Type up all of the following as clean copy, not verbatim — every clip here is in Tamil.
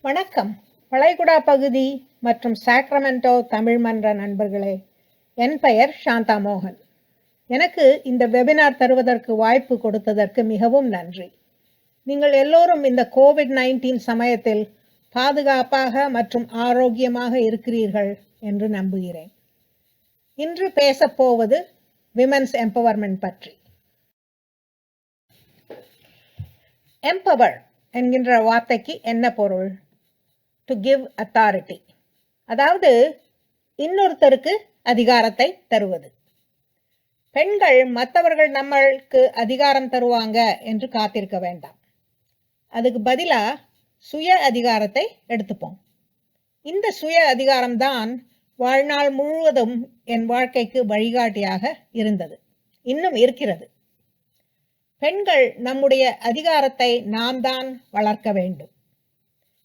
வணக்கம். வளைகுடா பகுதி மற்றும் சாக்ரமெண்டோ தமிழ் மன்ற நண்பர்களே, என் பெயர் சாந்தா மோகன். எனக்கு இந்த வெபினார் தருவதற்கு வாய்ப்பு கொடுத்ததற்கு மிகவும் நன்றி. நீங்கள் எல்லோரும் இந்த கோவிட்-19 சமயத்தில் பாதுகாப்பாக மற்றும் ஆரோக்கியமாக இருக்கிறீர்கள் என்று நம்புகிறேன். இன்று பேசப்போவது விமென்ஸ் எம்பவர்மெண்ட் பற்றி. எம்பவர் என்கின்ற வார்த்தைக்கு என்ன பொருள்? டு கிவ் அத்தாரிட்டி, அதாவது இன்னொருத்தருக்கு அதிகாரத்தை தருவது. பெண்கள் மற்றவர்கள் நம்மளுக்கு அதிகாரம் தருவாங்க என்று காத்திருக்க வேண்டாம். அதுக்கு பதிலா சுய அதிகாரத்தை எடுத்துப்போம். இந்த சுய அதிகாரம்தான் வாழ்நாள் முழுவதும் என் வாழ்க்கைக்கு வழிகாட்டியாக இருந்தது, இன்னும் இருக்கிறது. பெண்கள் நம்முடைய அதிகாரத்தை நாம் தான் வளர்க்க வேண்டும்.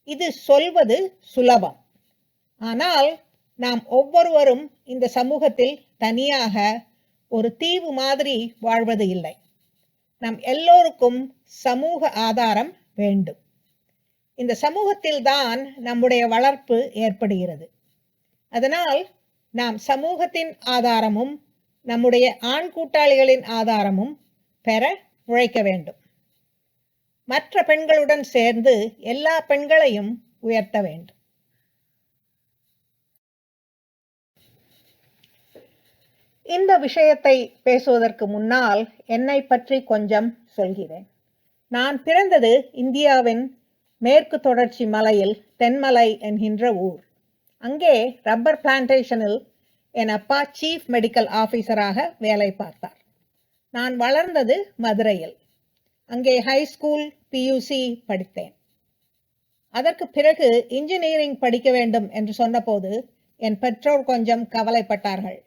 இது சொல்வது சுலபம். ஆனால் நாம் ஒவ்வொருவரும் இந்த சமூகத்தில் தனியாக ஒரு தீவு மாதிரி வாழ்வது இல்லை. நம் எல்லோருக்கும் சமூக ஆதாரம் வேண்டும். இந்த சமூகத்தில் தான் நம்முடைய வளர்ப்பு ஏற்படுகிறது. அதனால் நாம் சமூகத்தின் ஆதாரமும் நம்முடைய ஆண் கூட்டாளிகளின் ஆதாரமும் பெற உழைக்க வேண்டும். மற்ற பெண்களுடன் சேர்ந்து எல்லா பெண்களையும் உயர்த்த வேண்டும். இந்த விஷயத்தை பேசுவதற்கு முன்னால் என்னை பற்றி கொஞ்சம் சொல்கிறேன். நான் பிறந்தது இந்தியாவின் மேற்கு தொடர்ச்சி மலையில் தென்மலை என்கின்ற ஊர். அங்கே ரப்பர் பிளான்டேஷனில் என் அப்பா சீஃப் மெடிக்கல் ஆபீசராக வேலை பார்த்தார். நான் வளர்ந்தது மதுரையில். அங்கே ஹைஸ்கூல் பியூசி படித்தேன். அதற்கு பிறகு இன்ஜினியரிங் படிக்க வேண்டும் என்று சொன்னபோது என் பெற்றோர் கொஞ்சம் கவலைப்பட்டார்கள்,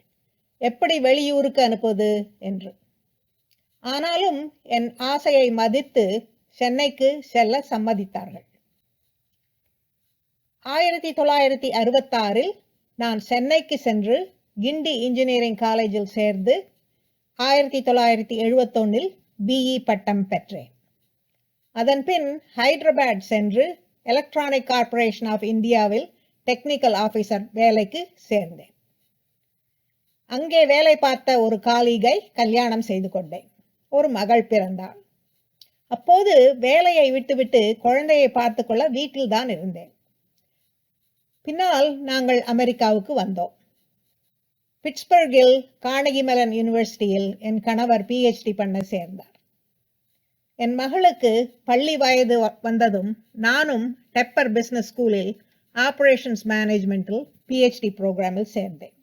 எப்படி வெளியூருக்கு அனுப்புவது என்று. ஆனாலும் என் ஆசையை மதித்து சென்னைக்கு செல்ல சம்மதித்தார்கள். 1966 நான் சென்னைக்கு சென்று கிண்டி இன்ஜினியரிங் காலேஜில் சேர்ந்து 1971 பிஇ பட்டம் பெற்றேன். அதன் பின் ஹைதராபாத் சென்று எலக்ட்ரானிக் கார்ப்பரேஷன் ஆஃப் இந்தியாவில் டெக்னிக்கல் ஆபீசர் வேலைக்கு சேர்ந்தேன். அங்கே வேலை பார்த்த ஒரு காலிகை கல்யாணம் செய்து கொண்டேன். ஒரு மகள் பிறந்தாள். அப்போது வேலையை விட்டுவிட்டு குழந்தையை பார்த்துக்கொள்ள வீட்டில் தான் இருந்தேன். பின்னால் நாங்கள் அமெரிக்காவுக்கு வந்தோம். பிட்ஸ்பர்கில் கார்னகி மெலன் யூனிவர்சிட்டியில் என் கணவர் PhD பண்ண சேர்ந்தார். என் மகளுக்கு பள்ளி வயது வந்ததும் நானும் டெப்பர் பிசினஸ் ஸ்கூலில் ஆபரேஷன்ஸ் மேனேஜ்மெண்டில் PhD புரோகிராமில் சேர்ந்தேன்.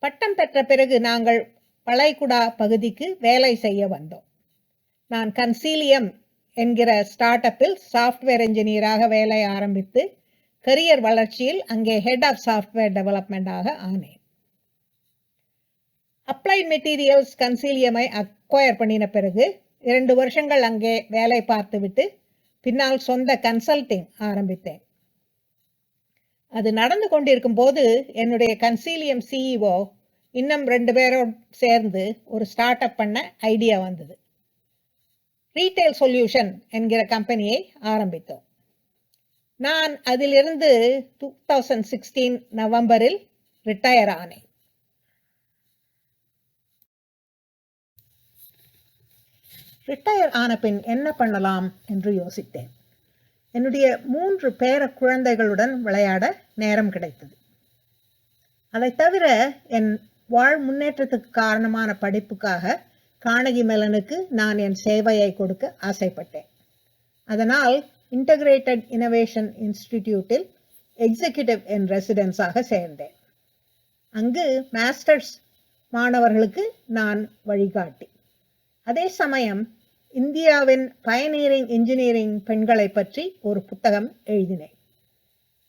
பட்டம் பெற்ற பிறகு நாங்கள் வளைகுடா பகுதிக்கு வேலை செய்ய வந்தோம். நான் கன்சீலியம் என்கிற ஸ்டார்ட் அப்பில் சாஃப்ட்வேர் இன்ஜினியராக வேலை ஆரம்பித்து கரியர் வளர்ச்சியில் அங்கே ஹெட் ஆஃப் சாஃப்ட்வேர் டெவலப்மெண்டாக ஆனேன். அப்ளைட் மெட்டீரியல்ஸ் கன்சீலியமை அக்வயர் பண்ணின பிறகு 2 வருஷங்கள் அங்கே வேலை பார்த்துவிட்டு பின்னால் சொந்த கன்சல்டிங் ஆரம்பித்தேன். அது நடந்து கொண்டிருக்கும் போது என்னுடைய கன்சீலியம் CEO இன்னும் 2 பேரோடு சேர்ந்து ஒரு ஸ்டார்ட் அப் பண்ண ஐடியா வந்தது. ரீட்டைல் சொல்யூஷன் என்கிற கம்பெனியை ஆரம்பித்தோம். நான் அதிலிருந்து 2016 நவம்பரில் ரிட்டையர் ஆனேன். ரிட்டையர் ஆன பின் என்ன பண்ணலாம் என்று யோசித்தேன். என்னுடைய 3 பேர குழந்தைகளுடன் விளையாட நேரம் கிடைத்தது. அதை தவிர என் முன்னேற்றத்துக்கு காரணமான படிப்புக்காக கார்னகி மெலனுக்கு நான் என் சேவையை கொடுக்க ஆசைப்பட்டேன். அதனால் இன்டகிரேட்டட் இன்னோவேஷன் இன்ஸ்டிடியூட்டில் எக்ஸிகியூட்டிவ் இன் ரெசிடென்ஸாக சேர்ந்தேன். அங்கு மாஸ்டர்ஸ் மாணவர்களுக்கு நான் வழிகாட்டி. அதே சமயம் இந்தியாவின் பயனீரிங் இன்ஜினியரிங் பெண்களை பற்றி ஒரு புத்தகம் எழுதினேன்.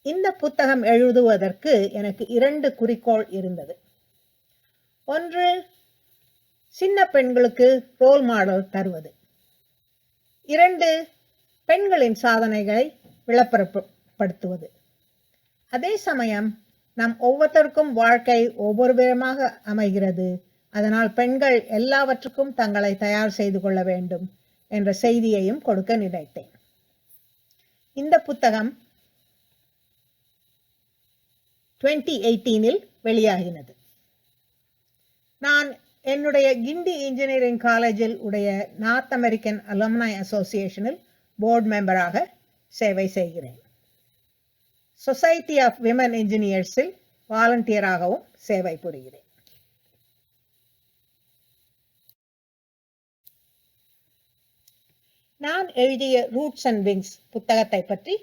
இந்த புத்தகம் எழுதுவதற்கு எனக்கு 2 குறிக்கோள் இருந்தது. ஒன்று, சின்ன பெண்களுக்கு ரோல் மாடல் தருவது. 2, பெண்களின் சாதனைகளை விளம்பரப்படுத்துவது. அதே சமயம் நம் ஒவ்வொருத்தருக்கும் வாழ்க்கை ஒவ்வொரு விதமாக அமைகிறது. அதனால் பெண்கள் எல்லாவற்றுக்கும் தங்களை தயார் செய்து கொள்ள வேண்டும் என்ற செய்தியையும் கொடுக்க நினைத்தேன். இந்த புத்தகம் 2018 வெளியாகினது. நான் என்னுடைய கிண்டி இன்ஜினியரிங் காலேஜில் உடைய நார்த் அமெரிக்கன் அலுமினி அசோசியேஷனில் போர்டு மெம்பராக சேவை செய்கிறேன். சொசைட்டி ஆஃப் விமன் இன்ஜினியர்ஸில் வாலண்டியராகவும் சேவை புரிகிறேன். நான் எழுதிய ரூட்ஸ் அண்ட் விங்ஸ் புத்தகத்தை பற்றி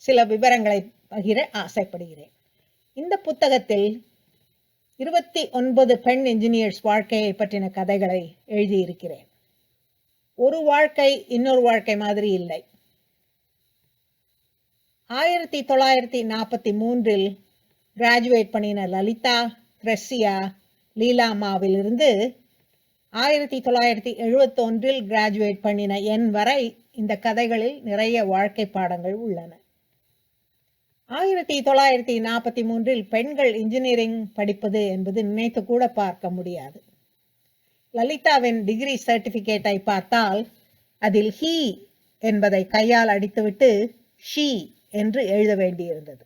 சில விவரங்களை பகிர ஆசைப்படுகிறேன். இந்த புத்தகத்தில் 29 பெண் இன்ஜினியர்ஸ் வாழ்க்கையை பற்றின கதைகளை எழுதியிருக்கிறேன். ஒரு வாழ்க்கை இன்னொரு வாழ்க்கை மாதிரி இல்லை. 1943 கிராஜுவேட் பண்ணின லலிதா, த்ரெஸ்ஸியா, லீலாமாவிலிருந்து 1971 கிராஜுவேட் பண்ணின என் வரை இந்த கதைகளில் நிறைய வாழ்க்கை பாடங்கள் உள்ளன. 1943 பெண்கள் இன்ஜினியரிங் படிப்பது என்பது நினைத்து கூட பார்க்க முடியாது. லலிதாவின் டிகிரி சர்டிபிகேட்டை பார்த்தால் அதில் ஹி என்பதை கையால் அடித்துவிட்டு ஷி என்று எழுத வேண்டியிருந்தது.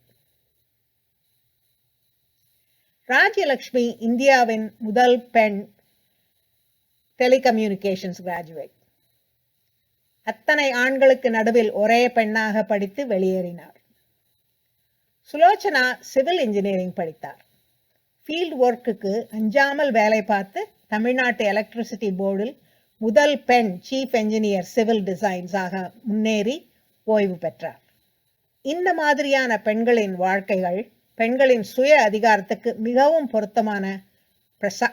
ராஜ்யலட்சுமி இந்தியாவின் முதல் பெண் டெலிகம்யூனிகேஷன்ஸ் கிராஜுவேட். அத்தனை ஆண்களுக்கு நடுவில் ஒரே பெண்ணாக படித்து வெளியேறினார். சுலோச்சனா சிவில் இன்ஜினியரிங் படித்தார். ஃபீல்ட் ஒர்க்குக்கு அஞ்சாமல் வேலை பார்த்து தமிழ்நாட்டு எலக்ட்ரிசிட்டி போர்டில் முதல் பெண் சீஃப் என்ஜினியர் சிவில் டிசைன்ஸாக முன்னேறி ஓய்வு பெற்றார். இந்த மாதிரியான பெண்களின் வாழ்க்கைகள் பெண்களின் சுய அதிகாரத்துக்கு மிகவும் பொருத்தமான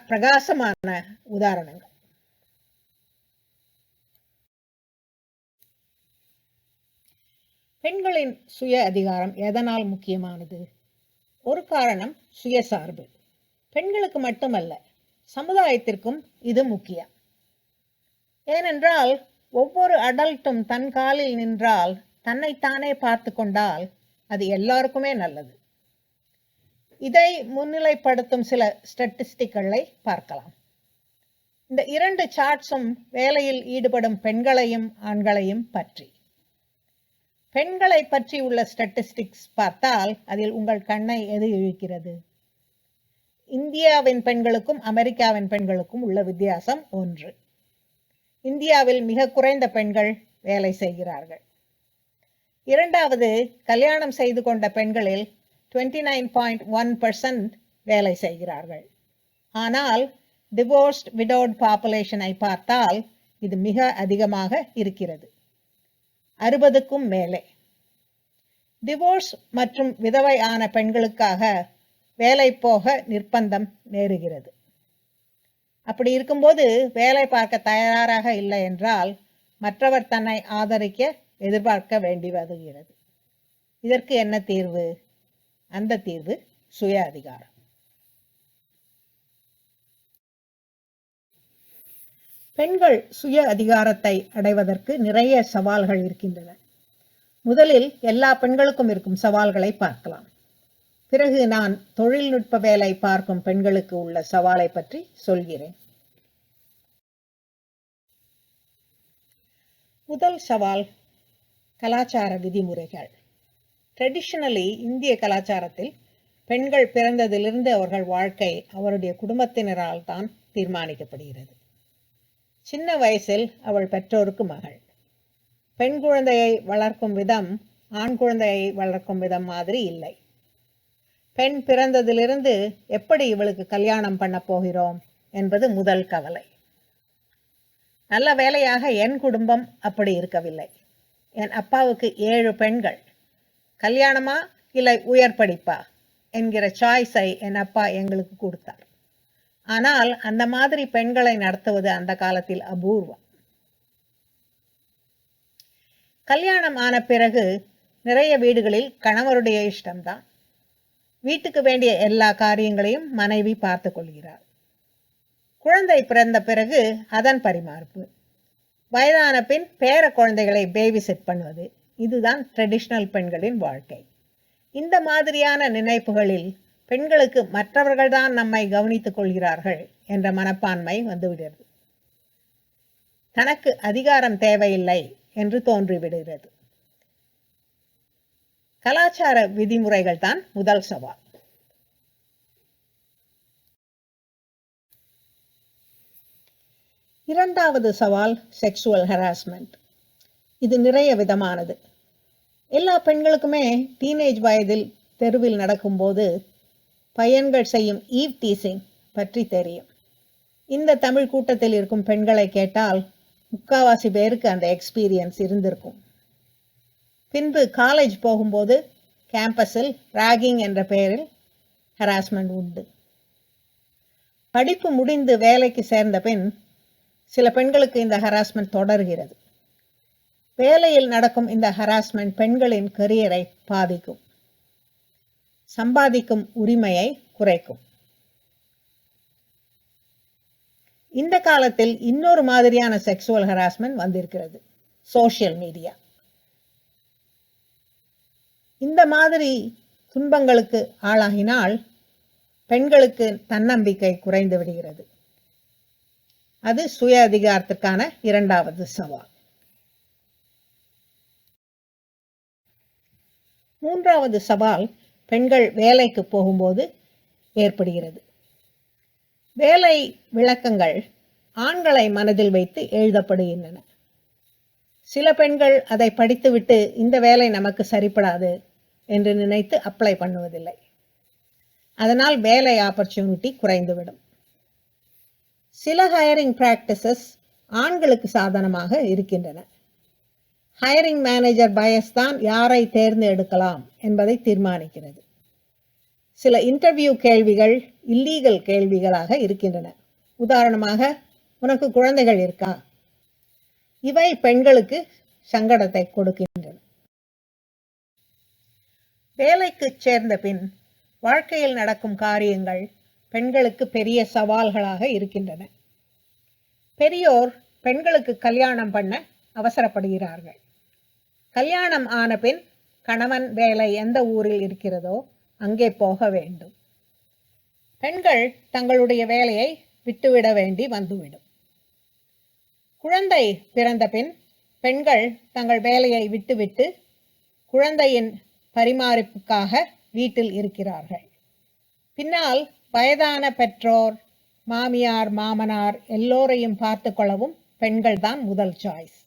பிரகாசமான உதாரணங்கள். பெண்களின் சுய அதிகாரம் எதனால் முக்கியமானது? ஒரு காரணம் சுயசார்பு. பெண்களுக்கு மட்டுமல்ல, சமுதாயத்திற்கும் இது முக்கியம். ஏனென்றால் ஒவ்வொரு அடல்ட்டும் தன் காலில் நின்றால், தன்னைத்தானே பார்த்து கொண்டால் அது எல்லாருக்குமே நல்லது. இதை முன்னிலைப்படுத்தும் சில ஸ்டாட்டிஸ்டிக்களை பார்க்கலாம். இந்த 2 சார்ட்ஸும் வேலையில் ஈடுபடும் பெண்களையும் ஆண்களையும் பற்றி. பெண்களை பற்றி உள்ள ஸ்டாட்டிஸ்டிக்ஸ் பார்த்தால் அதில் உங்கள் கண்ணை எது இழுக்கிறது? இந்தியாவின் பெண்களுக்கும் அமெரிக்காவின் பெண்களுக்கும் உள்ள வித்தியாசம் 1. இந்தியாவில் மிக குறைந்த பெண்கள் வேலை செய்கிறார்கள். 2வது, கல்யாணம் செய்து கொண்ட பெண்களில் 29.1% வேலை செய்கிறார்கள். ஆனால் டிவோர்ஸ்ட் விடோட் பாப்புலேஷனை பார்த்தால் இது மிக அதிகமாக இருக்கிறது, 60க்கும் மேலே. டிவோர்ஸ் மற்றும் விதவை ஆன பெண்களுக்காக வேலை போக நிர்பந்தம் நேருகிறது. அப்படி இருக்கும்போது வேலை பார்க்க தயாராக இல்லை என்றால் மற்றவர் தன்னை ஆதரிக்க எதிர்பார்க்க வேண்டி வருகிறது. இதற்கு என்ன தீர்வு? அந்த தீர்வு சுய அதிகாரம். பெண்கள் சுய அதிகாரத்தை அடைவதற்கு நிறைய சவால்கள் இருக்கின்றன. முதலில் எல்லா பெண்களுக்கும் இருக்கும் சவால்களை பார்க்கலாம். பிறகு நான் தொழில்நுட்ப வேலை பார்க்கும் பெண்களுக்கு உள்ள சவாலை பற்றி சொல்கிறேன். முதல் சவால் கலாச்சார விதிமுறைகள். ட்ரெடிஷனலி இந்திய கலாச்சாரத்தில் பெண்கள் பிறந்ததிலிருந்து அவர்கள் வாழ்க்கை அவருடைய குடும்பத்தினரால் தான் தீர்மானிக்கப்படுகிறது. சின்ன வயசில் அவள் பெற்றோருக்கு மகள். பெண் குழந்தையை வளர்க்கும் விதம் ஆண் குழந்தையை வளர்க்கும் விதம் மாதிரி இல்லை. பெண் பிறந்ததிலிருந்து எப்படி இவளுக்கு கல்யாணம் பண்ண போகிறோம் என்பது முதல் கவலை. நல்ல வேளையாக என் குடும்பம் அப்படி இருக்கவில்லை. என் அப்பாவுக்கு 7 பெண்கள். கல்யாணமா இல்லை உயர் படிப்பா என்கிற சாய்ஸை என் அப்பா எங்களுக்கு கொடுத்தார். ஆனால் அந்த மாதிரி பெண்களை நடத்துவது அந்த காலத்தில் அபூர்வம். கல்யாணம் ஆன பிறகு நிறைய வீடுகளில் கணவருடைய இஷ்டம்தான். வீட்டுக்கு வேண்டிய எல்லா காரியங்களையும் மனைவி பார்த்து கொள்கிறார். குழந்தை பிறந்த பிறகு அதன் பரிமாறுப்பு. வயதான பின் பேர குழந்தைகளை பேபி செட் பண்ணுவது. இதுதான் ட்ரெடிஷனல் பெண்களின் வாழ்க்கை. இந்த மாதிரியான நினைப்புகளில் பெண்களுக்கு மற்றவர்கள்தான் நம்மை கவனித்துக் கொள்கிறார்கள் என்ற மனப்பான்மை வந்துவிடுகிறது. தனக்கு அதிகாரம் தேவையில்லை என்று தோன்றிவிடுகிறது. கலாச்சார விதிமுறைகள் தான் முதல் சவால். இரண்டாவது சவால் செக்ஷுவல் ஹராஸ்மெண்ட். இது நிறைய விதமானது. எல்லா பெண்களுக்குமே டீனேஜ் வயதில் தெருவில் நடக்கும்போது பையன்கள் செய்யும் ஈவ் டீசிங் பற்றி தெரியும். இந்த தமிழ் கூட்டத்தில் இருக்கும் பெண்களை கேட்டால் முக்காவாசி பேருக்கு அந்த எக்ஸ்பீரியன்ஸ் இருந்திருக்கும். பின்பு காலேஜ் போகும்போது கேம்பஸில் ராகிங் என்ற பெயரில் ஹராஸ்மெண்ட் உண்டு. படிப்பு முடிந்து வேலைக்கு சேர்ந்த பின் சில பெண்களுக்கு இந்த ஹராஸ்மெண்ட் தொடர்கிறது. வேலையில் நடக்கும் இந்த ஹராஸ்மெண்ட் பெண்களின் கரியரை பாதிக்கும், சம்பாதிக்கும் உரிமையை குறைக்கும். இந்த காலத்தில் இன்னொரு மாதிரியான செக்ஷுவல் ஹராஸ்மெண்ட் வந்திருக்கிறது, சோஷியல் மீடியா. இந்த மாதிரி துன்பங்களுக்கு ஆளாகினால் பெண்களுக்கு தன்னம்பிக்கை குறைந்து விடுகிறது. அது சுய அதிகாரத்திற்கான இரண்டாவது சவால். மூன்றாவது சவால் பெண்கள் வேலைக்கு போகும்போது ஏற்படுகிறது. வேலை விளக்கங்கள் ஆண்களை மனதில் வைத்து எழுதப்படுகின்றன. சில பெண்கள் அதை படித்துவிட்டு இந்த வேலை நமக்கு சரிப்படாது என்று நினைத்து அப்ளை பண்ணுவதில்லை. அதனால் வேலை ஆப்பர்ச்சுனிட்டி குறைந்துவிடும். சில ஹையரிங் பிராக்டிசஸ் ஆண்களுக்கு சாதனமாக இருக்கின்றன. ஹையரிங் மேனேஜர் பயஸ் தான் யாரை தேர்ந்தெடுக்கலாம் என்பதை தீர்மானிக்கிறது. சில இன்டர்வியூ கேள்விகள் இல்லீகல் கேள்விகளாக இருக்கின்றன. உதாரணமாக, உனக்கு குழந்தைகள் இருக்கா? இவை பெண்களுக்கு சங்கடத்தை கொடுக்கின்றன. வேலைக்கு சேர்ந்த பின் வாழ்க்கையில் நடக்கும் காரியங்கள் பெண்களுக்கு பெரிய சவால்களாக இருக்கின்றன. பெரியோர் பெண்களுக்கு கல்யாணம் பண்ண அவசரப்படுகிறார்கள். கல்யாணம் ஆன பின் கணவன் வேலை எந்த ஊரில் இருக்கிறதோ அங்கே போக வேண்டும். பெண்கள் தங்களுடைய வேலையை விட்டுவிட வேண்டி வந்துவிடும். குழந்தை பிறந்த பின் பெண்கள் தங்கள் வேலையை விட்டுவிட்டு குழந்தையின் பரிமாறிப்புக்காக வீட்டில் இருக்கிறார்கள். பின்னால் வயதான பெற்றோர், மாமியார், மாமனார் எல்லோரையும் பார்த்து கொள்ளவும் பெண்கள் தான் முதல் சாய்ஸ்.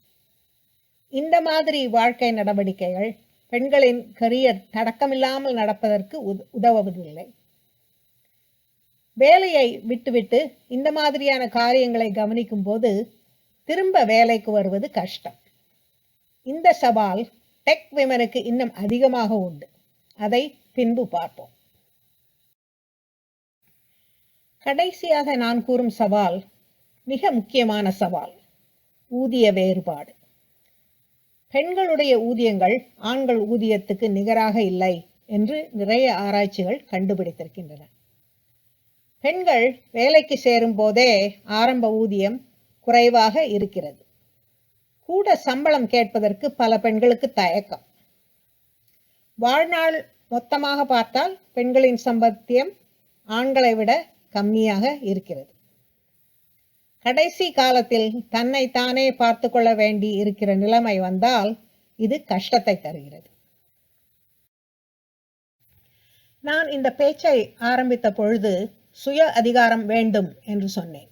இந்த மாதிரி வாழ்க்கை நடவடிக்கைகள் பெண்களின் கரியர் தடக்கமில்லாமல் நடப்பதற்கு உதவுவதில்லை. வேலையை விட்டுவிட்டு இந்த மாதிரியான காரியங்களை கவனிக்கும் போது திரும்ப வேலைக்கு வருவது கஷ்டம். இந்த சவால் டெக் விமனுக்கு இன்னும் அதிகமாக உண்டு. அதை பின்பு பார்ப்போம். கடைசியாக நான் கூறும் சவால் மிக முக்கியமான சவால், ஊதிய வேறுபாடு. பெண்களுடைய ஊதியங்கள் ஆண்கள் ஊதியத்துக்கு நிகராக இல்லை என்று நிறைய ஆராய்ச்சிகள் கண்டுபிடித்திருக்கின்றன. பெண்கள் வேலைக்கு சேரும் போதே ஆரம்ப ஊதியம் குறைவாக இருக்கிறது. கூட சம்பளம் கேட்பதற்கு பல பெண்களுக்கு தயக்கம். வாழ்நாள் மொத்தமாக பார்த்தால் பெண்களின் சம்பாத்தியம் ஆண்களை விட கம்மியாக இருக்கிறது. கடைசி காலத்தில் தன்னை தானே பார்த்து கொள்ள வேண்டி இருக்கிற நிலைமை வந்தால் இது கஷ்டத்தை தருகிறது. நான் இந்த பேச்சை ஆரம்பித்த பொழுது சுய அதிகாரம் வேண்டும் என்று சொன்னேன்.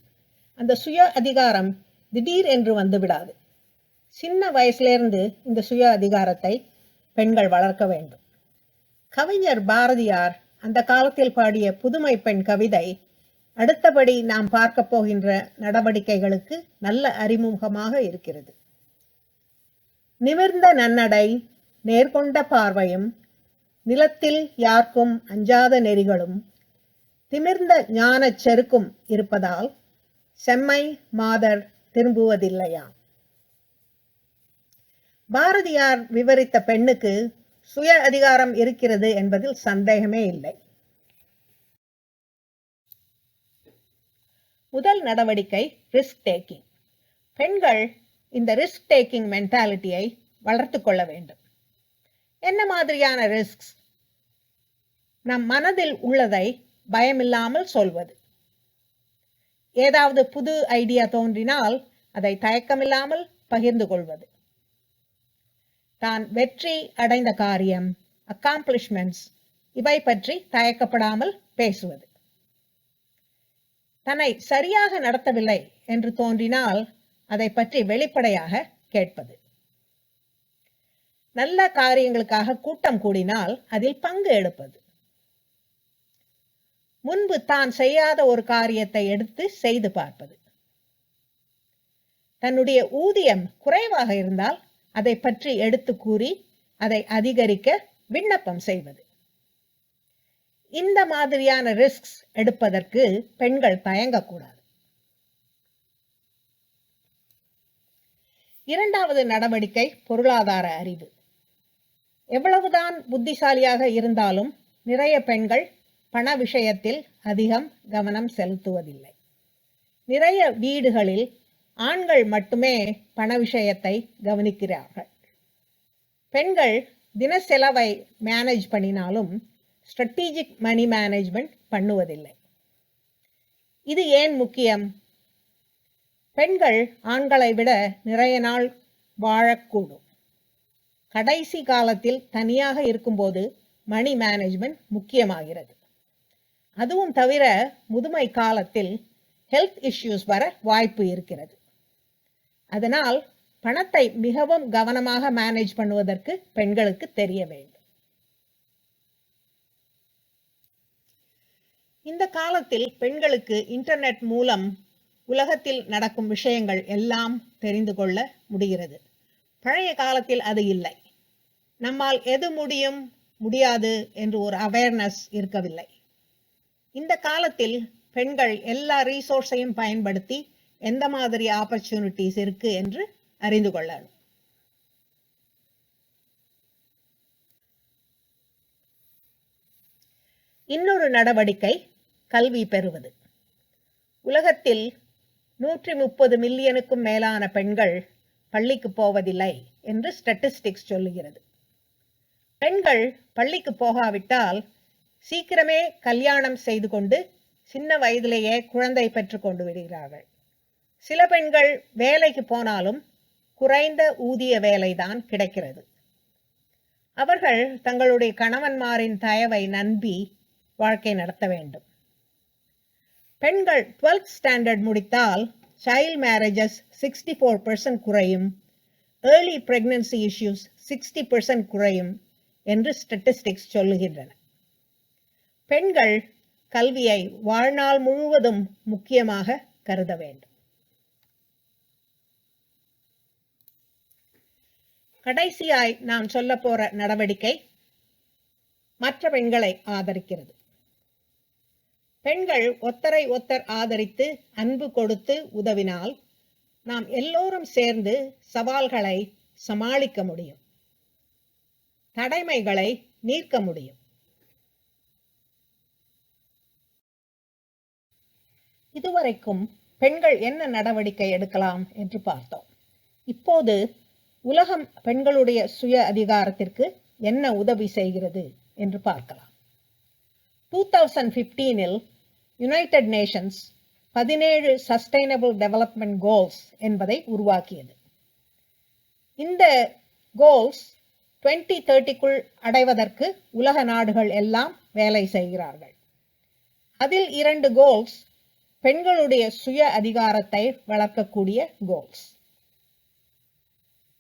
அந்த சுய அதிகாரம் திடீர் என்று வந்து விடாது. சின்ன வயசிலிருந்து இந்த சுய அதிகாரத்தை பெண்கள் வளர்க்க வேண்டும். கவிஞர் பாரதியார் அந்த காலத்தில் பாடிய புதுமை பெண் கவிதை அடுத்தபடி நாம் பார்க்க போகின்ற நடவடிக்கைகளுக்கு நல்ல அறிமுகமாக இருக்கிறது. நிமிர்ந்த நன்னடை, நேர்கொண்ட பார்வையும், நிலத்தில் யார்க்கும் அஞ்சாத நெறிகளும், திமிர்ந்த ஞானச் செருக்கும் இருப்பதால் செம்மை மாதர் திரும்புவதில்லையாம். பாரதியார் விவரித்த பெண்ணுக்கு சுய அதிகாரம் இருக்கிறது என்பதில் சந்தேகமே இல்லை. முதல் நடவடிக்கை ரிஸ்க் டேக்கிங். பெண்கள் இந்த ரிஸ்க் டேக்கிங் மென்டாலிட்டியை வளர்த்து கொள்ள வேண்டும். என்ன மாதிரியான ரிஸ்க்ஸ்? நம் மனதில் உள்ளதை பயமில்லாமல் சொல்வது. ஏதாவது புது ஐடியா தோன்றினால் அதை தயக்கமில்லாமல் பகிர்ந்து கொள்வது. தான் வெற்றி அடைந்த காரியம், அக்காம்ப்ளிஷ்மெண்ட்ஸ் இவை பற்றி தயக்கப்படாமல் பேசுவது. தன்னை சரியாக நடத்தவில்லை என்று தோன்றினால் அதை பற்றி வெளிப்படையாக கேட்பது. நல்ல காரியங்களுக்காக கூட்டம் கூடினால் அதில் பங்கு எடுப்பது. முன்பு தான் செய்யாத ஒரு காரியத்தை எடுத்து செய்து பார்ப்பது. தன்னுடைய ஊதியம் குறைவாக இருந்தால் அதை பற்றி எடுத்து கூறி அதை அதிகரிக்க விண்ணப்பம் செய்வது. இந்த மாதிரியான ரிஸ்க்ஸ் எடுப்பதற்கு பெண்கள் தயங்கக்கூடாது. இரண்டாவது நடவடிக்கை பொருளாதார அறிவு. எவ்வளவுதான் புத்திசாலியாக இருந்தாலும் நிறைய பெண்கள் பண விஷயத்தில் அதிகம் கவனம் செலுத்துவதில்லை. நிறைய வீடுகளில் ஆண்கள் மட்டுமே பண விஷயத்தை கவனிக்கிறார்கள். பெண்கள் தின செலவை மேனேஜ் பண்ணினாலும் ஸ்ட்ராட்டஜிக் மணி மேனேஜ்மெண்ட் பண்ணுவதில்லை. இது ஏன் முக்கியம்? பெண்கள் ஆண்களை விட நிறைய நாள் வாழக்கூடும். கடைசி காலத்தில் தனியாக இருக்கும்போது மணி மேனேஜ்மெண்ட் முக்கியமாகிறது. அதுவும் தவிர முதுமை காலத்தில் ஹெல்த் இஷ்யூஸ் வர வாய்ப்பு இருக்கிறது. அதனால் பணத்தை மிகவும் கவனமாக மேனேஜ் பண்ணுவதற்கு பெண்களுக்கு தெரிய வேண்டும். இந்த காலத்தில் பெண்களுக்கு இன்டர்நெட் மூலம் உலகத்தில் நடக்கும் விஷயங்கள் எல்லாம் தெரிந்து கொள்ள முடிகிறது. பழைய காலத்தில் அது இல்லை. நம்மால் எது முடியும் முடியாது என்று ஒரு அவேர்னஸ் இருக்கவில்லை. இந்த காலத்தில் பெண்கள் எல்லா ரீசோர்ஸையும் பயன்படுத்தி எந்த மாதிரி ஆப்பர்ச்சுனிட்டிஸ் இருக்கு என்று அறிந்து கொள்ளணும். இன்னொரு நடவடிக்கை கல்வி பெறுவது. உலகத்தில் 130 மில்லியனுக்கும் மேலான பெண்கள் பள்ளிக்கு போவதில்லை என்று ஸ்டாட்டிஸ்டிக்ஸ் சொல்லுகிறது. பெண்கள் பள்ளிக்கு போகாவிட்டால் சீக்கிரமே கல்யாணம் செய்து கொண்டு சின்ன வயதிலேயே குழந்தை பெற்றுக் கொண்டு விடுகிறார்கள். சில பெண்கள் வேலைக்கு போனாலும் குறைந்த ஊதிய வேலைதான் கிடைக்கிறது. அவர்கள் தங்களுடைய கணவன்மாரின் தயவை நம்பி வாழ்க்கை நடத்த வேண்டும். பெண்கள் 12th ஸ்டாண்டர்ட் முடித்தால் சைல்ட் மேரேஜஸ் 64% குறையும், ஏர்லி பிரெக்னன்சி இஷ்யூஸ் 60% குறையும் என்று ஸ்டாட்டிஸ்டிக்ஸ் சொல்லுகின்றன. பெண்கள் கல்வியை வாழ்நாள் முழுவதும் முக்கியமாக கருத வேண்டும். கடைசியாய் நான் சொல்ல போற நடவடிக்கை மற்ற பெண்களை ஆதரிக்கிறது. பெண்கள் ஒத்தரை ஒத்தர் ஆதரித்து அன்பு கொடுத்து உதவினால் நாம் எல்லோரும் சேர்ந்து சவால்களை சமாளிக்க முடியும், தடைமைகளை நீக்க முடியும். இதுவரைக்கும் பெண்கள் என்ன நடவடிக்கை எடுக்கலாம் என்று பார்த்தோம். இப்போது உலகம் பெண்களுடைய சுய அதிகாரத்திற்கு என்ன உதவி செய்கிறது என்று பார்க்கலாம். 2015இல் United Nations 17 sustainable development goals என்பதை உருவாக்கியது. இந்த கோல்ஸ் 2030க்குள் அடைவதற்கு உலக நாடுகள் எல்லாம் வேலை செய்கிறார்கள். அதில் 2 கோல்ஸ் பெண்களுடைய சுய அதிகாரத்தை வளர்க்கக்கூடிய கோல்ஸ்.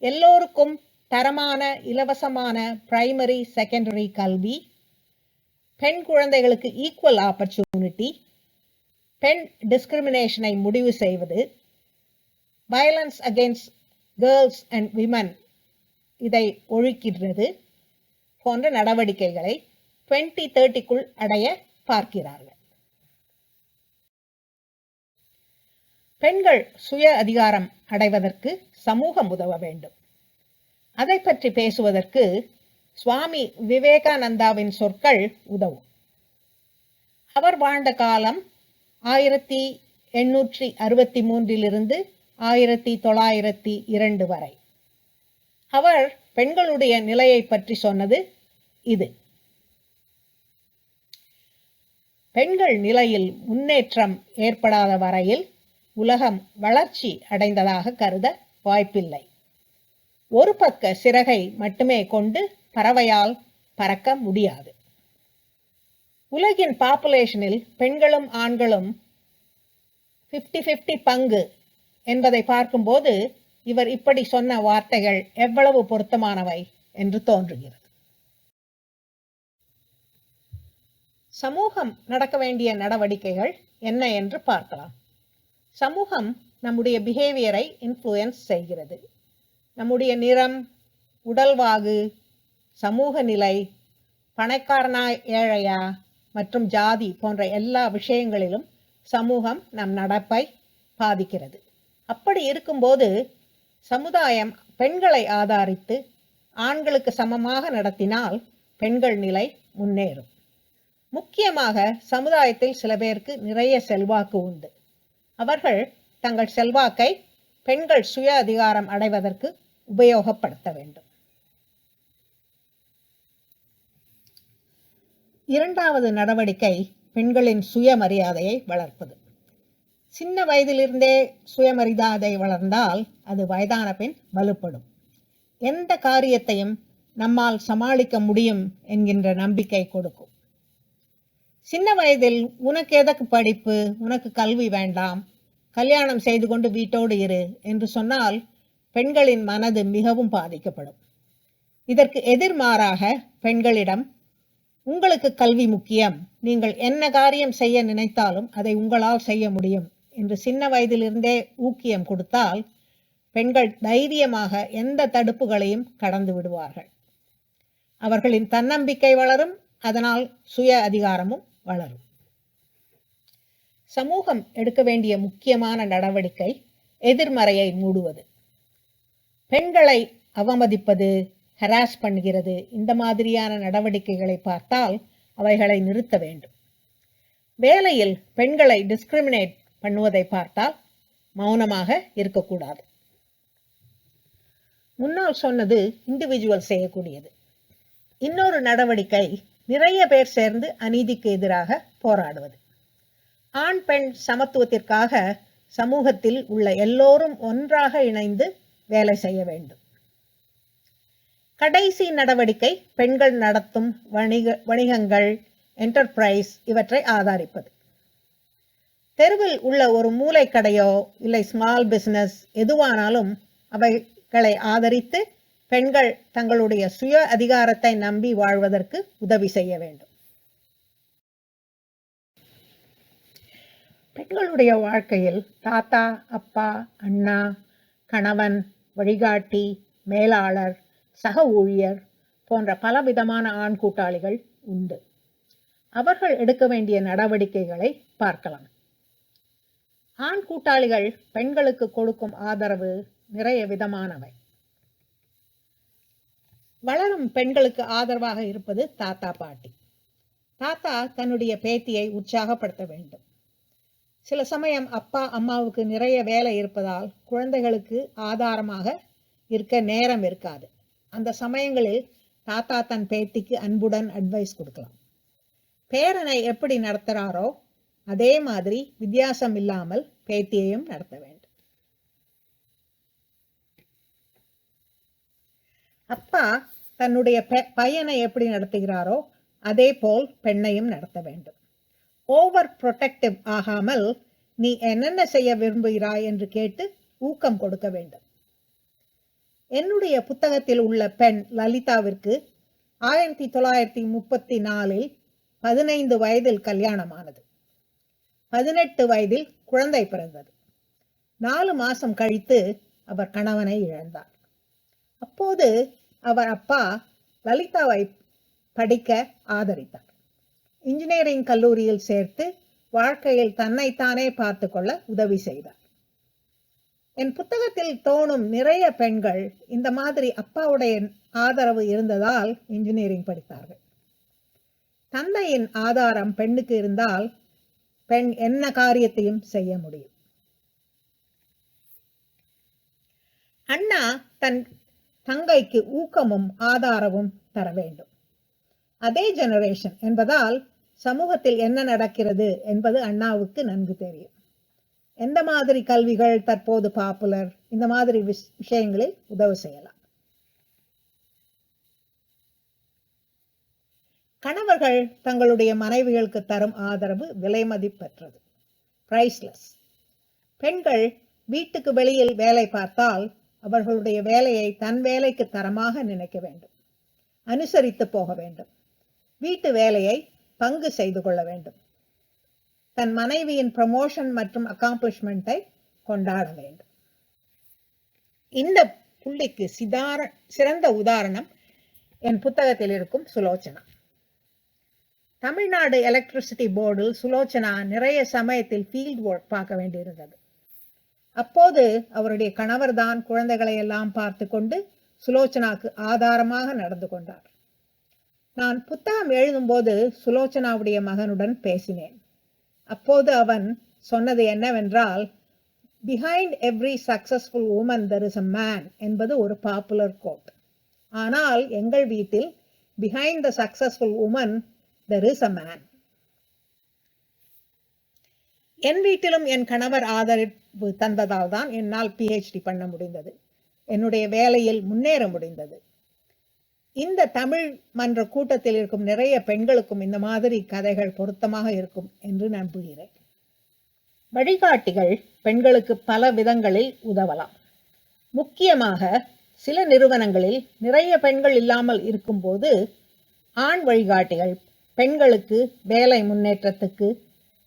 எல்லோருக்கும் தரமான இலவசமான பிரைமரி செகண்டரி கல்வி, பெண் குழந்தைகளுக்கு ஈக்குவல் ஆப்பர்ச்சுனிட்டி, பெண் டிஸ்கிரிமினேஷனை முடிவு செய்வது, violence against girls and women இதை ஒழிக்கிறது போன்ற நடவடிக்கைகளை 2030க்குள் அடைய பார்க்கிறார்கள். பெண்கள் சுய அதிகாரம் அடைவதற்கு சமூகம் உதவ வேண்டும். அதை பற்றி பேசுவதற்கு சுவாமி விவேகானந்தாவின் சொற்கள் உதவும். அவர் வாழ்ந்த காலம் 1863 1902 வரை. அவர் பெண்களுடைய நிலையை பற்றி சொன்னது இது: பெண்கள் நிலையில் முன்னேற்றம் ஏற்படாத வரையில் உலகம் வளர்ச்சி அடைந்ததாக கருத வாய்ப்பில்லை. ஒரு பக்க சிறகை மட்டுமே கொண்டு பறவையால் பறக்க முடியாது. உலகின் பாப்புலேஷனில் பெண்களும் ஆண்களும் 50-50 பங்கு என்பதை பார்க்கும்போது இவர் இப்படி சொன்ன வார்த்தைகள் எவ்வளவு பொருத்தமானவை என்று தோன்றுகிறது. சமூகம் நடக்க வேண்டிய நடவடிக்கைகள் என்ன என்று பார்க்கலாம். சமூகம் நம்முடைய பிஹேவியரை இன்ஃப்ளூயன்ஸ் செய்கிறது. நம்முடைய நிறம், உடல்வாகு, சமூக நிலை, பணக்காரனா ஏழையா மற்றும் ஜாதி போன்ற எல்லா விஷயங்களிலும் சமூகம் நம் நடப்பை பாதிக்கிறது. அப்படி இருக்கும்போது சமுதாயம் பெண்களை ஆதரித்து ஆண்களுக்கு சமமாக நடத்தினால் பெண்கள் நிலை முன்னேறும். முக்கியமாக சமுதாயத்தில் சில பேருக்கு நிறைய செல்வாக்கு உண்டு. அவர்கள் தங்கள் செல்வாக்கை பெண்கள் சுய அதிகாரம் அடைவதற்கு உபயோகப்படுத்த வேண்டும். இரண்டாவது நடவடிக்கை பெண்களின் சுயமரியாதையை வளர்ப்பது. சின்ன வயதிலிருந்தே சுயமரியாதை வளர்ந்தால் அது வயதான பின் வலுப்படும். எந்த காரியத்தையும் நம்மால் சமாளிக்க முடியும் என்கின்ற நம்பிக்கை கொடுக்கும். சின்ன வயதில் உனக்கு எதற்கு படிப்பு, உனக்கு கல்வி வேண்டாம், கல்யாணம் செய்து கொண்டு வீட்டோடு இரு என்று சொன்னால் பெண்களின் மனது மிகவும் பாதிக்கப்படும். இதற்கு எதிர்மாறாக பெண்களிடம் உங்களுக்கு கல்வி முக்கியம், நீங்கள் என்ன காரியம் செய்ய நினைத்தாலும் அதை உங்களால் செய்ய முடியும் என்று சின்ன வயதிலிருந்தே ஊக்கியம் கொடுத்தால் பெண்கள் தைரியமாக எந்த தடுப்புகளையும் கடந்து விடுவார்கள். அவர்களின் தன்னம்பிக்கை வளரும், அதனால் சுய அதிகாரமும் வளரும். சமூகம் எடுக்க வேண்டிய முக்கியமான நடவடிக்கை எதிர்மறையை மூடுவது. பெண்களை அவமதிப்பது, ஹராஸ் பண்ணுகிறது, இந்த மாதிரியான நடவடிக்கைகளை பார்த்தால் அவைகளை நிறுத்த வேண்டும். வேலையில் பெண்களை டிஸ்கிரிமினேட் பண்ணுவதை பார்த்தால் மௌனமாக இருக்கக்கூடாது. முன்னால் சொன்னது இண்டிவிஜுவல் செய்யக்கூடியது. இன்னொரு நடவடிக்கை நிறைய பேர் சேர்ந்து அநீதிக்கு எதிராக போராடுவது. ஆண் பெண் சமத்துவத்திற்காக சமூகத்தில் உள்ள எல்லோரும் ஒன்றாக இணைந்து வேலை செய்ய வேண்டும். கடைசி நடவடிக்கை பெண்கள் நடத்தும் வணிகங்கள், என்டர்பிரைஸ் இவற்றை ஆதரிப்பது. தெருவில் உள்ள ஒரு மூலை கடையோ இல்லை ஸ்மால் பிசினஸ் எதுவானாலும் அவைகளை ஆதரித்து பெண்கள் தங்களுடைய சுய அதிகாரத்தை நம்பி வாழ்வதற்கு உதவி செய்ய வேண்டும். பெண்களுடைய வாழ்க்கையில் தாத்தா, அப்பா, அண்ணா, கணவன், வழிகாட்டி, மேலாளர், சக ஊழியர் போன்ற பலவிதமான ஆண் கூட்டாளிகள் உண்டு. அவர்கள் எடுக்க வேண்டிய நடவடிக்கைகளை பார்க்கலாம். ஆண் கூட்டாளிகள் பெண்களுக்கு கொடுக்கும் ஆதரவு நிறைய விதமானவை. வளரும் பெண்களுக்கு ஆதரவாக இருப்பது தாத்தா, பாட்டி. தாத்தா தன்னுடைய பேத்தியை உற்சாகப்படுத்த வேண்டும். சில சமயம் அப்பா அம்மாவுக்கு நிறைய வேலை இருப்பதால் குழந்தைகளுக்கு ஆதாரமாக இருக்க நேரம் இருக்காது. அந்த சமயங்களில் தாத்தா தன் பேத்திக்கு அன்புடன் அட்வைஸ் கொடுக்கலாம். பேரனை எப்படி நடத்துறாரோ அதே மாதிரி வித்தியாசம் இல்லாமல் பேத்தியையும் நடத்த வேண்டும். அப்பா தன்னுடைய பையனை எப்படி நடத்துகிறாரோ அதே போல் பெண்ணையும் நடத்த வேண்டும். ஓவர் ப்ரொடெக்டிவ் ஆகாமல் நீ என்னென்ன செய்ய விரும்புகிறாய் என்று கேட்டு ஊக்கம் கொடுக்க வேண்டும். என்னுடைய புத்தகத்தில் உள்ள பெண் லலிதாவிற்கு 1934 15 வயதில் கல்யாணமானது. 18 வயதில் குழந்தை பிறந்தது. 4 மாசம் கழித்து அவர் கணவனை இழந்தார். அப்போது அவர் அப்பா லலிதாவை படிக்க ஆதரித்தார். இன்ஜினியரிங் கல்லூரியில் சேர்த்து வாழ்க்கையில் தன்னைத்தானே பார்த்து கொள்ள உதவி செய்தார். என் புத்தகத்தில் தோணும் நிறைய பெண்கள் இந்த மாதிரி அப்பாவுடைய ஆதரவு இருந்ததால் இன்ஜினியரிங் படித்தார்கள். தந்தையின் ஆதாரம் பெண்ணுக்கு இருந்தால் பெண் என்ன காரியத்தையும் செய்ய முடியும். அண்ணா தன் தங்கைக்கு ஊக்கமும் ஆதாரமும் தர வேண்டும். அதே ஜெனரேஷன் என்பதால் சமூகத்தில் என்ன நடக்கிறது என்பது அண்ணாவுக்கு நன்கு தெரியும். எந்த மாதிரி கல்விகள் தற்போது பாப்புலர், இந்த மாதிரி விஷயங்களில் உதவி செய்யலாம். கணவர்கள் தங்களுடைய மனைவிகளுக்கு தரும் ஆதரவு விலைமதிப்பற்றது, பிரைஸ்லெஸ். பெண்கள் வீட்டுக்கு வெளியில் வேலை பார்த்தால் அவர்களுடைய வேலையை தன் வேலைக்கு தரமாக நினைக்க வேண்டும், அனுசரித்து போக வேண்டும், வீட்டு வேலையை பங்கு செய்து கொள்ள வேண்டும், தன் மனைவியின் ப்ரமோஷன் மற்றும் அக்காம்ப்ளிஷ்மெண்ட்டை கொண்டாட வேண்டும். இந்த புள்ளிக்கு சிறந்த உதாரணம் என் புத்தகத்தில் இருக்கும் சுலோச்சனா. தமிழ்நாடு எலக்ட்ரிசிட்டி போர்டில் சுலோச்சனா நிறைய சமயத்தில் ஃபீல்ட் ஒர்க் பார்க்க வேண்டியிருந்தது. அப்போது அவருடைய கணவர் தான் குழந்தைகளை எல்லாம் பார்த்து கொண்டு சுலோச்சனாக்கு ஆதாரமாக நடந்து கொண்டார். நான் புத்தகம் எழுதும்போது சுலோச்சனாவுடைய மகனுடன் பேசினேன். அப்போது அவன் சொன்னது என்னவென்றால், behind every successful woman there is a man என்பது ஒரு பாப்புலர் கோட். ஆனால் எங்கள் வீட்டில் behind the successful woman there is a man. என் வீட்டிலும் என் கணவர் ஆதரவு தந்ததால் தான் என்னால் PhD பண்ண முடிந்தது, என்னுடைய வேலையில் முன்னேற முடிந்தது. இந்த தமிழ் மன்ற கூட்டத்தில் இருக்கும் நிறைய பெண்களுக்கும் இந்த மாதிரி கதைகள் பொருத்தமாக இருக்கும் என்று நம்புகிறேன். வழிகாட்டிகள் பெண்களுக்கு பல விதங்களில் உதவலாம். முக்கியமாக சில நிறுவனங்களில் நிறைய பெண்கள் இல்லாமல் இருக்கும்போது ஆண் வழிகாட்டிகள் பெண்களுக்கு வேலை முன்னேற்றத்துக்கு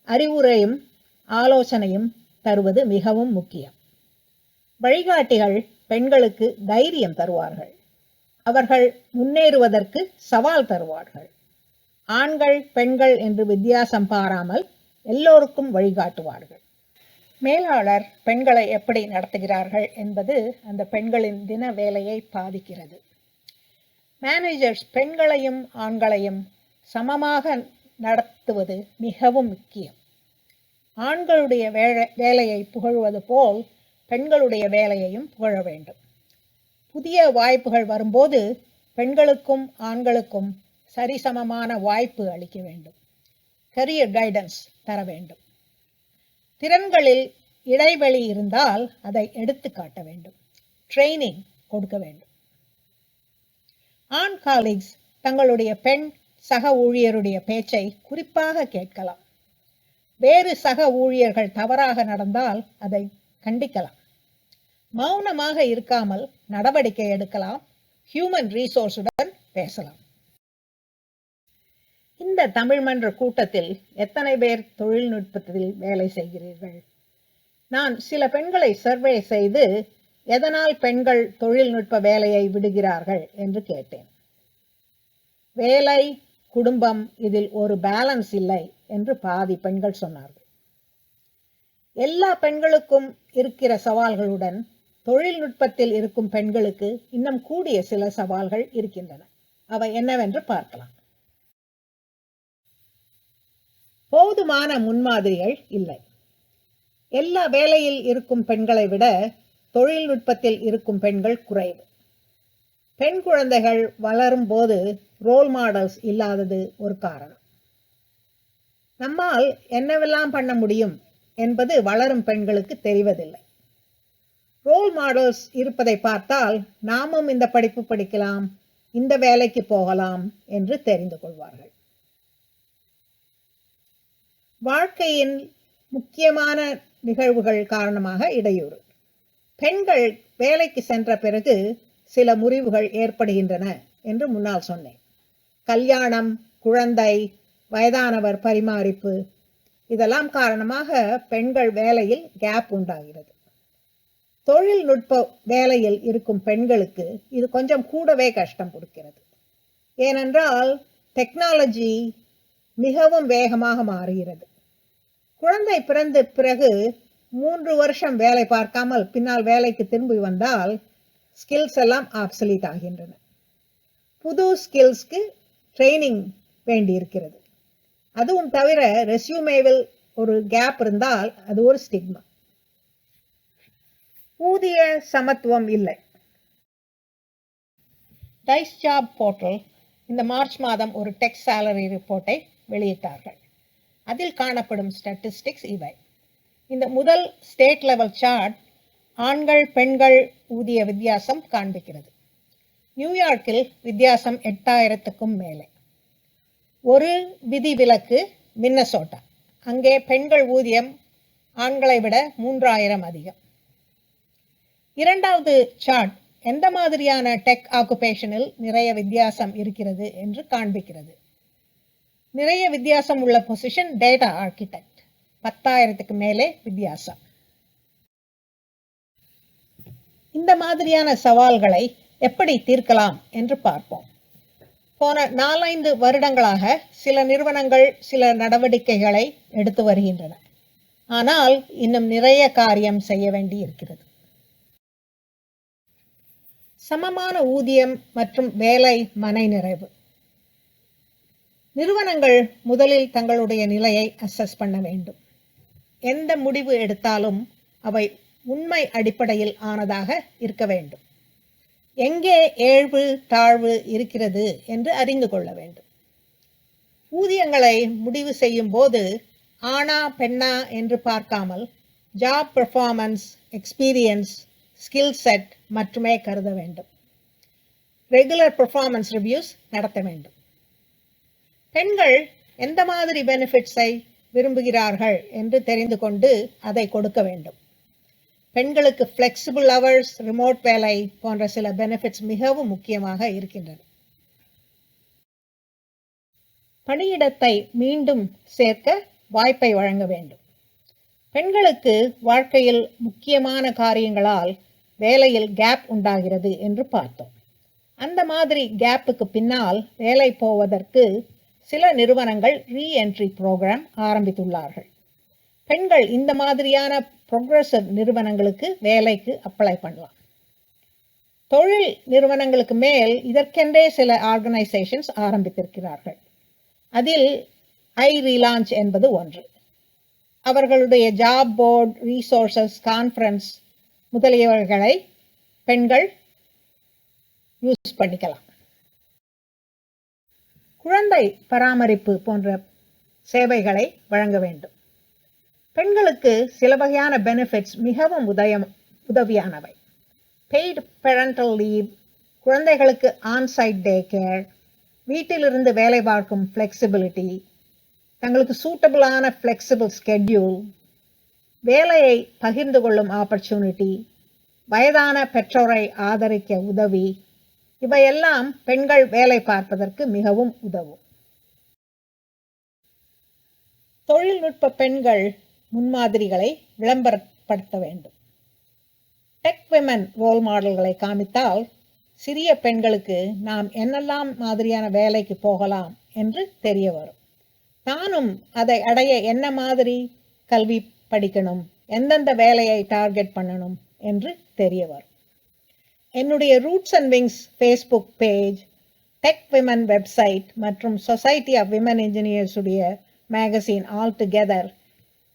அறிவுரையும் ஆலோசனையும் தருவது மிகவும் முக்கியம். வழிகாட்டிகள் பெண்களுக்கு தைரியம் தருவார்கள், அவர்கள் முன்னேறுவதற்கு சவால் தருவார்கள். ஆண்கள் பெண்கள் என்று வித்தியாசம் பாராமல் எல்லோருக்கும் வழிகாட்டுவார்கள். மேலாளர் பெண்களை எப்படி நடத்துகிறார்கள் என்பது அந்த பெண்களின் தின வேலையை பாதிக்கிறது. மேனேஜர்ஸ் பெண்களையும் ஆண்களையும் சமமாக நடத்துவது மிகவும் முக்கியம். ஆண்களுடைய வேலையை புகழ்வது போல் பெண்களுடைய வேலையையும் புகழ வேண்டும். புதிய வாய்ப்புகள் வரும்போது பெண்களுக்கும் ஆண்களுக்கும் சரிசமமான வாய்ப்பு அளிக்க வேண்டும். கரியர் கைடன்ஸ் தர வேண்டும். திறன்களில் இடைவெளி இருந்தால் அதை எடுத்து காட்ட வேண்டும். ட்ரைனிங் கொடுக்க வேண்டும். ஆண் காலீக்ஸ் தங்களுடைய பெண் சக ஊழியருடைய பேச்சை குறிப்பாக கேட்கலாம். வேறு சக ஊழியர்கள் தவறாக நடந்தால் அதை கண்டிக்கலாம். மௌனமாக இருக்காமல் நடவடிக்கை எடுக்கலாம். ஹியூமன் ரிசோர்ஸுடன் பேசலாம். இந்த தமிழ் மன்ற கூட்டத்தில் எத்தனை பேர் தொழில்நுட்பத்தில் வேலை செய்கிறீர்கள்? நான் சில பெண்களை சர்வே செய்து எதனால் பெண்கள் தொழில்நுட்ப வேலையை விடுகிறார்கள் என்று கேட்டேன். வேலை குடும்பம் இதில் ஒரு பேலன்ஸ் இல்லை என்று பாதி பெண்கள் சொன்னார்கள். எல்லா பெண்களுக்கும் இருக்கிற சவால்களுடன் தொழில்நுட்பத்தில் இருக்கும் பெண்களுக்கு இன்னும் கூடிய சில சவால்கள் இருக்கின்றன. அவை என்னவென்று பார்க்கலாம். போதுமான முன்மாதிரிகள் இல்லை. எல்லா வேலையில் இருக்கும் பெண்களை விட தொழில்நுட்பத்தில் இருக்கும் பெண்கள் குறைவு. பெண் குழந்தைகள் வளரும் போது ரோல் மாடல்ஸ் இல்லாதது ஒரு காரணம். நம்மால் என்னவெல்லாம் பண்ண முடியும் என்பது வளரும் பெண்களுக்கு தெரிவதில்லை. ரோல் மாடல்ஸ் இருப்பதை பார்த்தால் நாமும் இந்த படிப்பு படிக்கலாம், இந்த வேலைக்கு போகலாம் என்று தெரிந்து கொள்வார்கள். வாழ்க்கையின் முக்கியமான நிகழ்வுகள் காரணமாக இடையூறு. பெண்கள் வேலைக்கு சென்ற பிறகு சில முறிவுகள் ஏற்படுகின்றன என்று முன்னால் சொன்னேன். கல்யாணம், குழந்தை, வயதானவர் பரிமாறிப்பு இதெல்லாம் காரணமாக பெண்கள் வேலையில் கேப் உண்டாகிறது. தொழில்நுட்ப வேலையில் இருக்கும் பெண்களுக்கு இது கொஞ்சம் கூடவே கஷ்டம் கொடுக்கிறது. ஏனென்றால் டெக்னாலஜி மிகவும் வேகமாக மாறுகிறது. குழந்தை பிறந்த பிறகு 3 வருஷம் வேலை பார்க்காமல் பின்னால் வேலைக்கு திரும்பி வந்தால் ஸ்கில்ஸ் எல்லாம் ஆப்சலீட் ஆகின்றன. புது ஸ்கில்ஸ்க்கு ட்ரைனிங் வேண்டியிருக்கிறது. அதுவும் தவிர ரெஸ்யூமேவில் ஒரு கேப் இருந்தால் அது ஒரு ஸ்டிக்மா. ஊதிய சமத்துவம் இல்லை. டைஸ் ஜாப் போர்ட்டல் இந்த மார்ச் மாதம் ஒரு டெக் சேலரி ரிப்போர்ட்டை வெளியிட்டார்கள். அதில் காணப்படும் ஸ்டாட்டிஸ்டிக்ஸ் இவை. இந்த முதல் ஸ்டேட் லெவல் சார்ட் ஆண்கள் பெண்கள் ஊதிய வித்தியாசம் காண்பிக்கிறது. நியூயார்க்கில் வித்தியாசம் 8000க்கும் மேலே. ஒரு விதிவிலக்கு மின்னசோட்டா. அங்கே பெண்கள் ஊதியம் ஆண்களை விட 3000 அதிகம். இரண்டாவது சார்ட் எந்த மாதிரியான டெக் ஆக்குபேஷனில் நிறைய வித்தியாசம் இருக்கிறது என்று காண்பிக்கிறது. நிறைய வித்தியாசம் உள்ள பொசிஷன் டேட்டா ஆர்கிடெக்ட். 10,000க்கு மேலே வித்தியாசம். இந்த மாதிரியான சவால்களை எப்படி தீர்க்கலாம் என்று பார்ப்போம். போன 4-5 வருடங்களாக சில நிறுவனங்கள் சில நடவடிக்கைகளை எடுத்து வருகின்றன. ஆனால் இன்னும் நிறைய காரியம் செய்ய வேண்டி இருக்கிறது. சமமான ஊதியம் மற்றும் வேலை மனை நிறைவு. நிறுவனங்கள் முதலில் தங்களுடைய நிலையை அசஸ் பண்ண வேண்டும். எந்த முடிவு எடுத்தாலும் அவை உண்மை அடிப்படையில் ஆனதாக இருக்க வேண்டும். எங்கே ஏழ்வு தாழ்வு இருக்கிறது என்று அறிந்து கொள்ள வேண்டும். ஊதியங்களை முடிவு செய்யும் போது ஆணா பெண்ணா என்று பார்க்காமல் job performance, experience, skill set மட்டுமே கருத வேண்டும். ரெகுலர் பெர்ஃபார்மன்ஸ் ரிவ்யூஸ் நடத்த வேண்டும். பெண்கள் எந்த மாதிரி பெனிஃபிட்ஸை விரும்புகிறார்கள் என்று தெரிந்து கொண்டு அதை கொடுக்க வேண்டும். பெண்களுக்கு ஃப்ளெக்சிபிள் ஹவர்ஸ், ரிமோட் வேலை போன்ற சில பெனிஃபிட்ஸ் மிகவும் முக்கியமாக இருக்கின்றன. பணியிடத்தை மீண்டும் சேர்க்க வாய்ப்பை வழங்க வேண்டும். பெண்களுக்கு வாழ்க்கையில் முக்கியமான காரியங்களால் வேலையில் கேப் உண்டாகிறது என்று பார்த்தோம். அந்த மாதிரி கேப்புக்கு பின்னால் வேலை போவதற்கு சில நிறுவனங்கள் ரீஎன்ட்ரி ப்ரோக்ராம் ஆரம்பித்துள்ளார்கள். பெண்கள் இந்த மாதிரியான ப்ரோக்ரெசிவ் நிறுவனங்களுக்கு வேலைக்கு அப்ளை பண்ணலாம். தொழில் நிறுவனங்களுக்கு மேல் இதற்கென்றே சில ஆர்கனைசேஷன்ஸ் ஆரம்பித்திருக்கிறார்கள். அதில் iRelaunch என்பது ஒன்று. அவர்களுடைய ஜாப் போர்டு, ரீசோர்சஸ், கான்ஃபரன்ஸ் முதலியவர்களை பெண்கள் யூஸ் பண்ணிக்கலாம். குழந்தை பராமரிப்பு போன்ற சேவைகளை வழங்க வேண்டும். பெண்களுக்கு சில வகையான பெனிஃபிட்ஸ் மிகவும் உதவியானவை. பெய்டு பேரண்டல் லீவ், குழந்தைகளுக்கு ஆன்சைட் டே கேர், வீட்டிலிருந்து வேலை பார்க்கும் ஃப்ளெக்சிபிலிட்டி, தங்களுக்கு சூட்டபிளான ஃப்ளெக்சிபிள் ஸ்கெட்யூல், வேலையை பகிர்ந்து கொள்ளும் ஆப்பர்ச்சுனிட்டி, வயதான பெற்றோரை ஆதரிக்க உதவி, இவையெல்லாம் பெண்கள் வேலை பார்ப்பதற்கு மிகவும் உதவும். தொழில்நுட்ப பெண்கள் முன்மாதிரிகளை விளம்பரப்படுத்த வேண்டும். டெக் விமன் ரோல் மாடல்களை காமித்தால் சிறிய பெண்களுக்கு நாம் என்னெல்லாம் மாதிரியான வேலைக்கு போகலாம் என்று தெரிய வரும். தானும் அதை அடைய என்ன மாதிரி கல்வி படிக்கணும், எந்தெந்த வேலையை டார்கெட் பண்ணணும் என்று தெரிய வரும். என்னுடைய roots and wings Facebook page, tech women website மற்றும் சொசைட்டி ஆஃப் விமன் இன்ஜினியர்ஸ் உடைய மேகசின் ஆல் டுகெதர்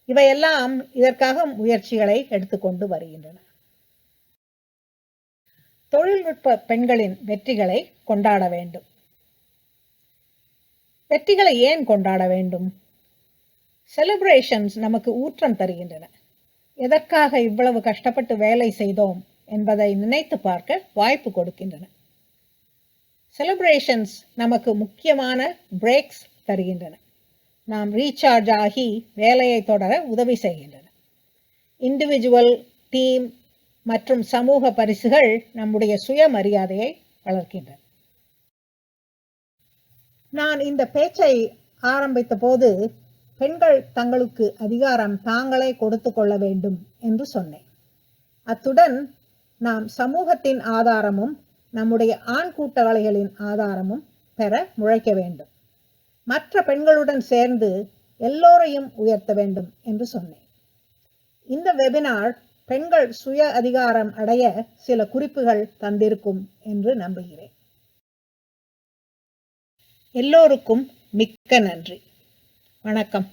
இவையெல்லாம் இதற்காக முயற்சிகளை எடுத்துக்கொண்டு வருகின்றன. தொழில்நுட்ப பெண்களின் வெற்றிகளை கொண்டாட வேண்டும். வெற்றிகளை ஏன் கொண்டாட வேண்டும்? செலிப்ரேஷன்ஸ் நமக்கு ஊற்றம் தருகின்றன. எதற்காக இவ்வளவு கஷ்டப்பட்டு வேலை செய்தோம் என்பதை நினைத்து பார்க்க வாய்ப்பு கொடுக்கின்றன. செலிப்ரேஷன்ஸ் நமக்கு முக்கியமான பிரேக்ஸ் தருகின்றன. நாம் ரீசார்ஜ் ஆகி வேலையை தொடர உதவி செய்கின்றன. இண்டிவிஜுவல், டீம் மற்றும் சமூக பரிசுகள் நம்முடைய சுயமரியாதையை வளர்க்கின்றன. நான் இந்த பேச்சை ஆரம்பித்த போது பெண்கள் தங்களுக்கு அதிகாரம் தாங்களே கொடுத்து கொள்ள வேண்டும் என்று சொன்னேன். அத்துடன் நாம் சமூகத்தின் ஆதாரமும் நம்முடைய ஆண் கூட்டாளிகளின் ஆதாரமும் பெற முளைக்க வேண்டும். மற்ற பெண்களுடன் சேர்ந்து எல்லோரையும் உயர்த்த வேண்டும் என்று சொன்னேன். இந்த வெபினார் பெண்கள் சுய அதிகாரம் அடைய சில குறிப்புகள் தந்திருக்கும் என்று நம்புகிறேன். எல்லோருக்கும் மிக்க நன்றி. வணக்கம்.